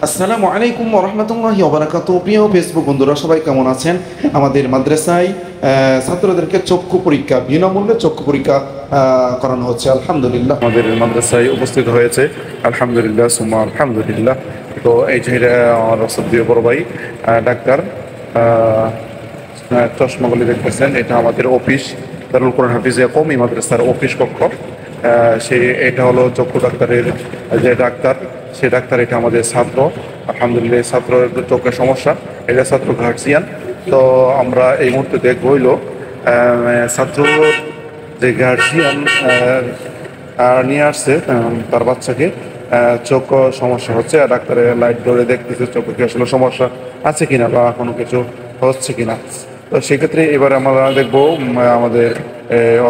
আসসালামু আলাইকুম ওয়া রাহমাতুল্লাহি ওয়া বারাকাতুহু। প্রিয় ফেসবুক বন্ধুরা সবাই কেমন আছেন? আমাদের মাদ্রাসায় ছাত্রদেরকে চক্ষু পরীক্ষা, বিনামূল্যে চক্ষু পরীক্ষা করানো হচ্ছে আলহামদুলিল্লাহ। আমাদের মাদ্রাসায় উপস্থিত হয়েছে আলহামদুলিল্লাহ সুম্মা আলহামদুলিল্লাহ। তো এই যে আমার শ্রদ্ধেয় বড় ভাই ডাক্তার চশমাগুলি দেখতেছেন, এটা আমাদের অফিস, দারুল কোরআন হাফিজিয়া কওমি মাদ্রাসার অফিস কক্ষ। এটা হলো চক্ষু ডাক্তারের যে ডাক্তার, সে ডাক্তার এটা আমাদের ছাত্র। আলহামদুলিল্লাহ ছাত্রের চোখের সমস্যা, এটা ছাত্র গার্জিয়ান। তো আমরা এই মুহূর্তে দেখবো হইলো ছাত্র যে গার্জিয়ান নিয়ে আসছে তার বাচ্চাকে চোখ সমস্যা হচ্ছে, আর ডাক্তারের লাইট ধরে দেখতেছে চোখে কি আসলে সমস্যা আছে কিনা বা কোনো কিছু হচ্ছে কিনা। তো সেক্ষেত্রে এবার আমরা দেখবো আমাদের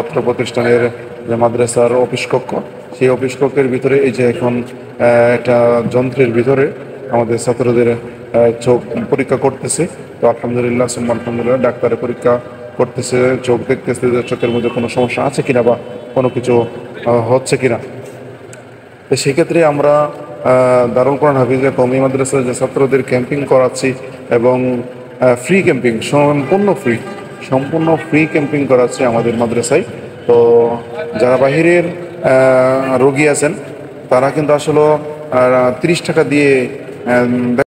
অত্র প্রতিষ্ঠানের যে মাদ্রাসার অফিস কক্ষ, সেই অফিস কক্ষের ভিতরে এই যে এখন একটা যন্ত্রের ভিতরে আমাদের ছাত্রদের চোখ পরীক্ষা করতেছে। তো আলহামদুলিল্লাহ সুম্মা আলহামদুলিল্লাহ, ডাক্তারের পরীক্ষা করতেছে, চোখ দেখতেছে যে চোখের মধ্যে কোনো সমস্যা আছে কিনা বা কোনো কিছু হচ্ছে কিনা। তো সেক্ষেত্রে আমরা দারুল কোরআন হাফিজিয়া কওমি মাদ্রাসার যে ছাত্রদের ক্যাম্পিং করাচ্ছি এবং ফ্রি ক্যাম্পিং, সম্পূর্ণ ফ্রি ক্যাম্পিং করাচ্ছি আমাদের মাদ্রাসায়। তো যারা বাহিরের রোগী আছেন তারা কিন্তু আসলে 30 টাকা দিয়ে